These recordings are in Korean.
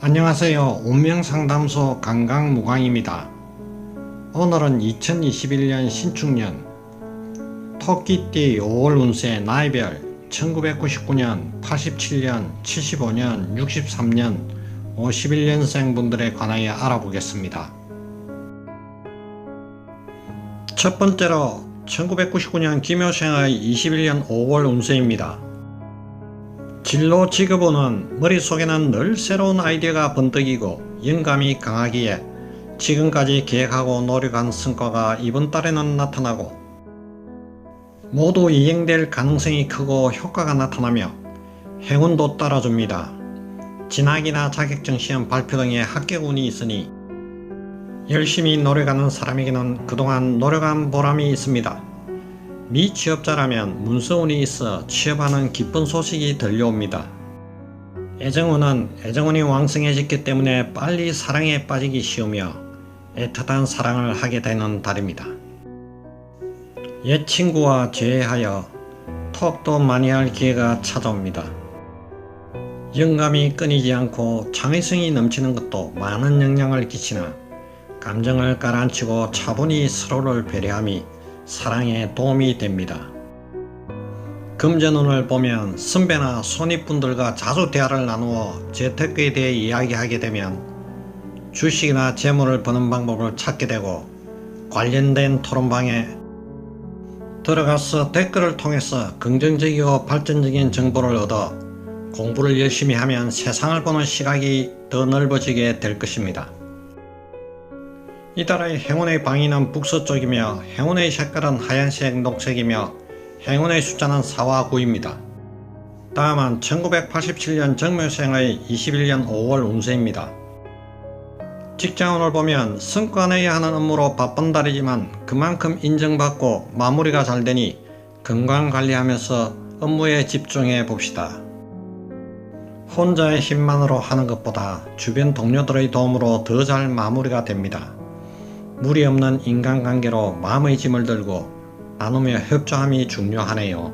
안녕하세요. 운명상담소 강강무강입니다. 오늘은 2021년 신축년 토끼띠 5월 운세 나이별 1999년, 87년, 75년, 63년, 51년생 분들에 관하여 알아보겠습니다. 첫 번째로 1999년 김효생의 21년 5월 운세입니다. 진로 직업운은 머릿속에는 늘 새로운 아이디어가 번뜩이고 영감이 강하기에 지금까지 계획하고 노력한 성과가 이번 달에는 나타나고 모두 이행될 가능성이 크고 효과가 나타나며 행운도 따라줍니다. 진학이나 자격증 시험 발표 등의 합격운이 있으니 열심히 노력하는 사람에게는 그동안 노력한 보람이 있습니다. 미취업자라면 문서운이 있어 취업하는 기쁜 소식이 들려옵니다. 애정운은 애정운이 왕성해졌기 때문에 빨리 사랑에 빠지기 쉬우며 애틋한 사랑을 하게 되는 달입니다. 옛 친구와 재회하여 톡도 많이 할 기회가 찾아옵니다. 영감이 끊이지 않고 창의성이 넘치는 것도 많은 영향을 끼치나 감정을 가라앉히고 차분히 서로를 배려함이 사랑에 도움이 됩니다. 금전운을 보면 선배나 손윗분들과 자주 대화를 나누어 재테크에 대해 이야기하게 되면 주식이나 재물을 버는 방법을 찾게 되고 관련된 토론방에 들어가서 댓글을 통해서 긍정적이고 발전적인 정보를 얻어 공부를 열심히 하면 세상을 보는 시각이 더 넓어지게 될 것입니다. 이달의 행운의 방위는 북서쪽이며 행운의 색깔은 하얀색, 녹색이며 행운의 숫자는 4와 9입니다. 다음은 1987년 정묘생의 21년 5월 운세입니다. 직장운을 보면 성과 내야 하는 업무로 바쁜 달이지만 그만큼 인정받고 마무리가 잘 되니 건강관리하면서 업무에 집중해 봅시다. 혼자의 힘만으로 하는 것보다 주변 동료들의 도움으로 더 잘 마무리가 됩니다. 무리 없는 인간관계로 마음의 짐을 들고 나누며 협조함이 중요하네요.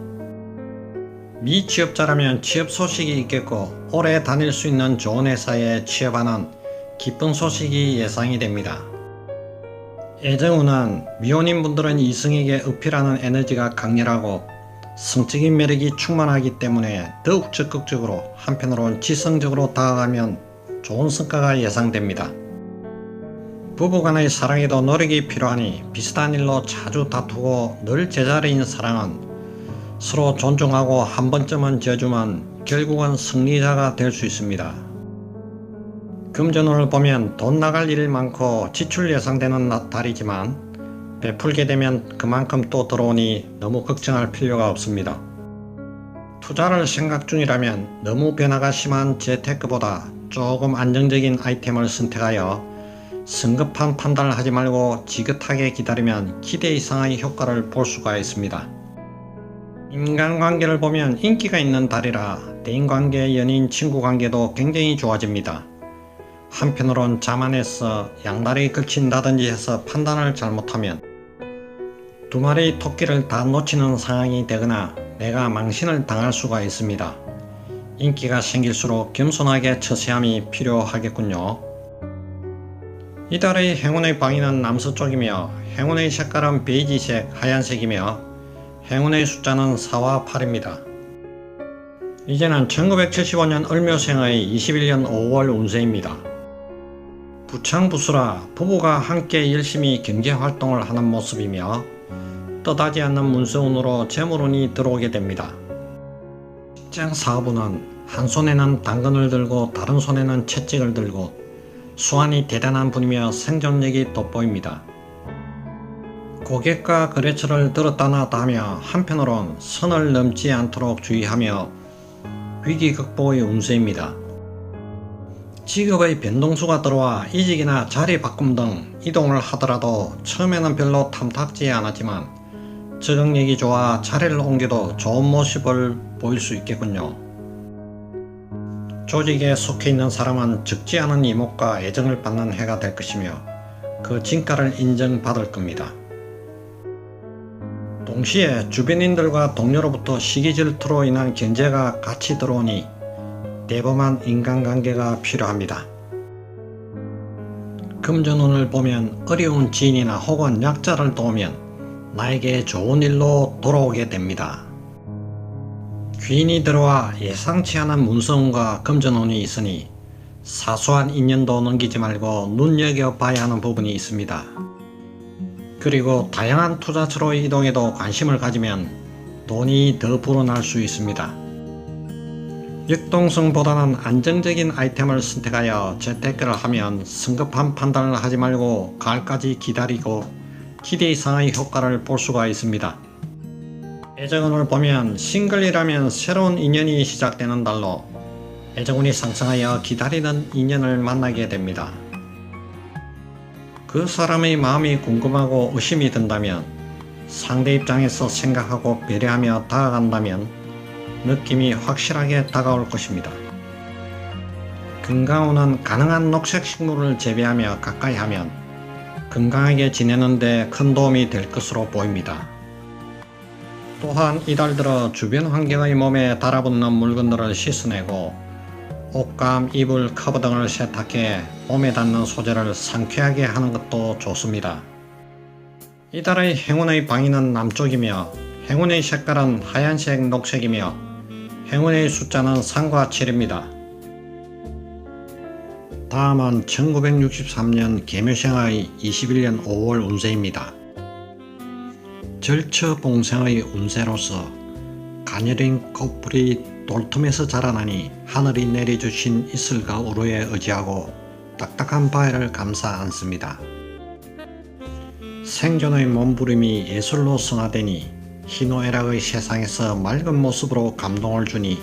미취업자라면 취업 소식이 있겠고 오래 다닐 수 있는 좋은 회사에 취업하는 기쁜 소식이 예상이 됩니다. 애정운은 미혼인 분들은 이성에게 어필하는 에너지가 강렬하고 성적인 매력이 충만하기 때문에 더욱 적극적으로 한편으로는 지성적으로 다가가면 좋은 성과가 예상됩니다. 부부간의 사랑에도 노력이 필요하니 비슷한 일로 자주 다투고 늘 제자리인 사랑은 서로 존중하고 한 번쯤은 져주면 결국은 승리자가 될 수 있습니다. 금전운을 보면 돈 나갈 일이 많고 지출 예상되는 달이지만 베풀게 되면 그만큼 또 들어오니 너무 걱정할 필요가 없습니다. 투자를 생각 중이라면 너무 변화가 심한 재테크보다 조금 안정적인 아이템을 선택하여 성급한 판단을 하지 말고 지긋하게 기다리면 기대 이상의 효과를 볼 수가 있습니다. 인간관계를 보면 인기가 있는 달이라 대인관계, 연인, 친구관계도 굉장히 좋아집니다. 한편으론 자만해서 양다리 걸친다든지 해서 판단을 잘못하면 두 마리 토끼를 다 놓치는 상황이 되거나 내가 망신을 당할 수가 있습니다. 인기가 생길수록 겸손하게 처세함이 필요하겠군요. 이달의 행운의 방위는 남서쪽이며 행운의 색깔은 베이지색, 하얀색이며 행운의 숫자는 4와 8입니다. 이제는 1975년 을묘생의 21년 5월 운세입니다. 부창부수라 부부가 함께 열심히 경제활동을 하는 모습이며 떠다지 않는 문서운으로 재물운이 들어오게 됩니다. 직장 사업운은 한 손에는 당근을 들고 다른 손에는 채찍을 들고 수완이 대단한 분이며 생존력이 돋보입니다. 고객과 거래처를 들었다 놨다 하며 한편으론 선을 넘지 않도록 주의하며 위기 극복의 운세입니다. 직업의 변동수가 들어와 이직이나 자리 바꿈 등 이동을 하더라도 처음에는 별로 탐탁지 않았지만 적응력이 좋아 자리를 옮겨도 좋은 모습을 보일 수 있겠군요. 조직에 속해 있는 사람은 적지 않은 이목과 애정을 받는 해가 될 것이며 그 진가를 인정받을 겁니다. 동시에 주변인들과 동료로부터 시기 질투로 인한 견제가 같이 들어오니 대범한 인간관계가 필요합니다. 금전운을 보면 어려운 지인이나 혹은 약자를 도우면 나에게 좋은 일로 돌아오게 됩니다. 귀인이 들어와 예상치 않은 문서운과 금전운이 있으니 사소한 인연도 넘기지 말고 눈여겨봐야 하는 부분이 있습니다. 그리고 다양한 투자처로 이동해도 관심을 가지면 돈이 더 불어날 수 있습니다. 역동성보다는 안정적인 아이템을 선택하여 재테크를 하면 성급한 판단을 하지 말고 가을까지 기다리고 기대 이상의 효과를 볼 수가 있습니다. 애정운을 보면 싱글이라면 새로운 인연이 시작되는 달로 애정운이 상승하여 기다리는 인연을 만나게 됩니다. 그 사람의 마음이 궁금하고 의심이 든다면 상대 입장에서 생각하고 배려하며 다가간다면 느낌이 확실하게 다가올 것입니다. 건강운은 가능한 녹색 식물을 재배하며 가까이 하면 건강하게 지내는데 큰 도움이 될 것으로 보입니다. 또한 이달 들어 주변 환경의 몸에 달아붙는 물건들을 씻어내고 옷감, 이불, 커버 등을 세탁해 몸에 닿는 소재를 상쾌하게 하는 것도 좋습니다. 이달의 행운의 방위는 남쪽이며 행운의 색깔은 하얀색, 녹색이며 행운의 숫자는 3과 7입니다. 다음은 1963년 개묘생의 21년 5월 운세입니다. 절처봉생의 운세로서 가녀린 꽃불이 돌틈에서 자라나니 하늘이 내려주신 이슬과 우로에 의지하고 딱딱한 바위를 감싸 안습니다. 생존의 몸부림이 예술로 승화되니 희노애락의 세상에서 맑은 모습으로 감동을 주니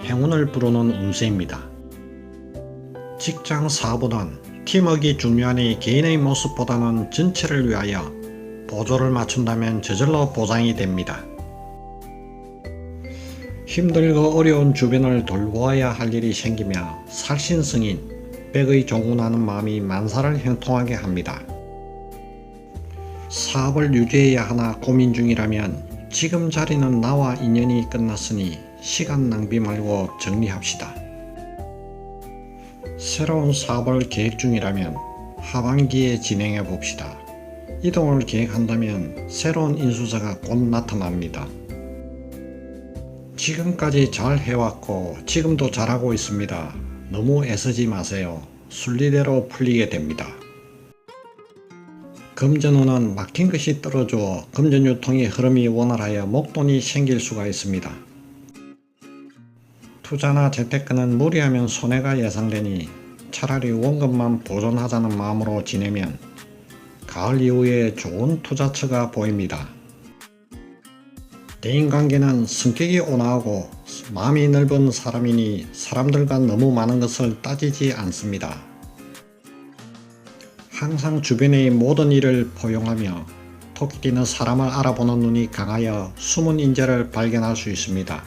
행운을 부르는 운세입니다. 직장 사업은 팀워크가 중요하니 개인의 모습보다는 전체를 위하여 보조를 맞춘다면 저절로 보장이 됩니다. 힘들고 어려운 주변을 돌보아야 할 일이 생기며 살신성인 백의 종군하는 마음이 만사를 형통하게 합니다. 사업을 유지해야 하나 고민 중이라면 지금 자리는 나와 인연이 끝났으니 시간 낭비 말고 정리합시다. 새로운 사업을 계획 중이라면 하반기에 진행해 봅시다. 이동을 계획한다면 새로운 인수자가 곧 나타납니다. 지금까지 잘 해왔고 지금도 잘하고 있습니다. 너무 애쓰지 마세요. 순리대로 풀리게 됩니다. 금전운은 막힌 것이 떨어져 금전 유통의 흐름이 원활하여 목돈이 생길 수가 있습니다. 투자나 재테크는 무리하면 손해가 예상되니 차라리 원금만 보존하자는 마음으로 지내면 가을 이후에 좋은 투자처가 보입니다. 대인관계는 성격이 온화하고 마음이 넓은 사람이니 사람들과 너무 많은 것을 따지지 않습니다. 항상 주변의 모든 일을 포용하며 토끼띠는 사람을 알아보는 눈이 강하여 숨은 인재를 발견할 수 있습니다.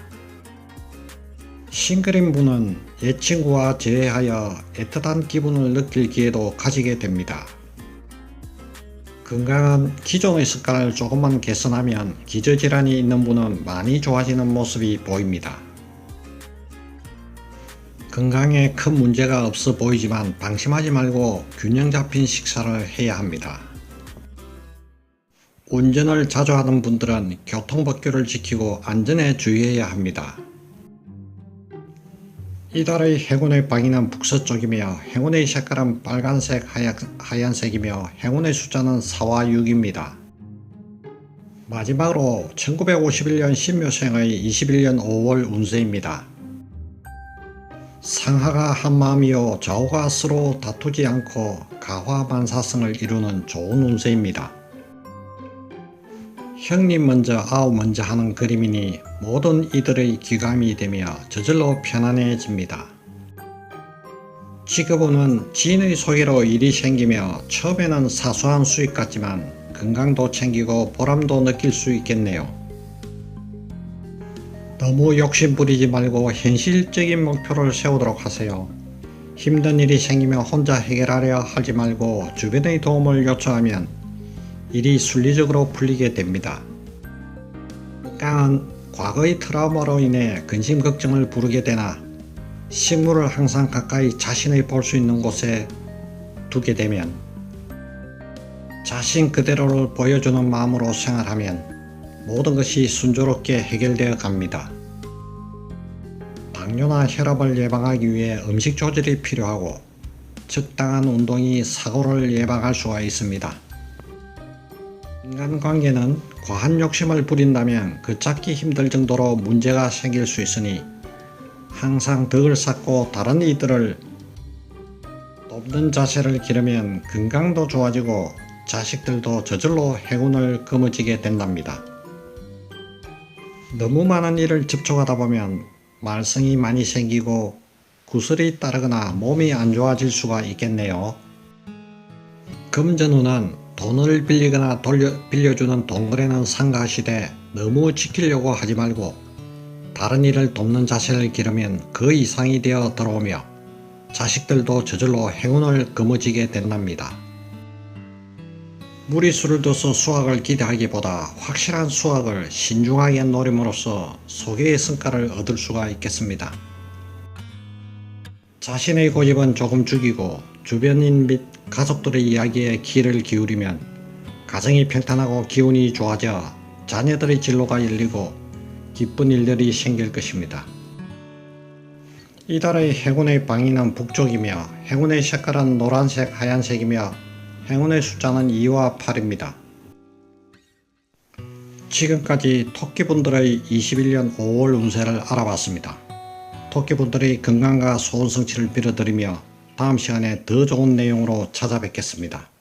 싱글인 분은 옛 친구와 재회하여 애틋한 기분을 느낄 기회도 가지게 됩니다. 건강은 기존의 습관을 조금만 개선하면 기저질환이 있는 분은 많이 좋아지는 모습이 보입니다. 건강에 큰 문제가 없어 보이지만 방심하지 말고 균형 잡힌 식사를 해야 합니다. 운전을 자주 하는 분들은 교통법규를 지키고 안전에 주의해야 합니다. 이달의 행운의 방위는 북서쪽이며 행운의 색깔은 빨간색, 하얀색이며 행운의 숫자는 4와 6입니다. 마지막으로 1951년 신묘생의 21년 5월 운세입니다. 상하가 한마음이요 좌우가 서로 다투지 않고 가화만사성을 이루는 좋은 운세입니다. 형님 먼저 아우 먼저 하는 그림이니 모든 이들의 귀감이 되며 저절로 편안해집니다. 직업운은 지인의 소개로 일이 생기며 처음에는 사소한 수익 같지만 건강도 챙기고 보람도 느낄 수 있겠네요. 너무 욕심 부리지 말고 현실적인 목표를 세우도록 하세요. 힘든 일이 생기면 혼자 해결하려 하지 말고 주변의 도움을 요청하면 일이 순리적으로 풀리게 됩니다. 깡은 과거의 트라우마로 인해 근심 걱정을 부르게 되나 식물을 항상 가까이 자신의 볼 수 있는 곳에 두게 되면 자신 그대로를 보여주는 마음으로 생활하면 모든 것이 순조롭게 해결되어 갑니다. 당뇨나 혈압을 예방하기 위해 음식 조절이 필요하고 적당한 운동이 사고를 예방할 수가 있습니다. 인간관계는 과한 욕심을 부린다면 그 찾기 힘들 정도로 문제가 생길 수 있으니 항상 덕을 쌓고 다른 이들을 돕는 자세를 기르면 건강도 좋아지고 자식들도 저절로 행운을 거머쥐게 된답니다. 너무 많은 일을 접촉하다 보면 말썽이 많이 생기고 구설이 따르거나 몸이 안 좋아질 수가 있겠네요. 금전운은 돈을 빌리거나 빌려주는 돈거래는 삼가하시되 너무 지키려고 하지 말고 다른 이를 돕는 자세를 기르면 그 이상이 되어 들어오며 자식들도 저절로 행운을 거머쥐게 된답니다. 무리수를 둬서 수확을 기대하기보다 확실한 수확을 신중하게 노림으로써 소개의 성과를 얻을 수가 있겠습니다. 자신의 고집은 조금 죽이고 주변인 및 가족들의 이야기에 귀를 기울이면 가정이 평탄하고 기운이 좋아져 자녀들의 진로가 열리고 기쁜 일들이 생길 것입니다. 이달의 행운의 방위는 북쪽이며 행운의 색깔은 노란색, 하얀색이며 행운의 숫자는 2와 8입니다. 지금까지 토끼분들의 21년 5월 운세를 알아봤습니다. 토끼분들의 건강과 소원 성취를 빌어드리며 다음 시간에 더 좋은 내용으로 찾아뵙겠습니다.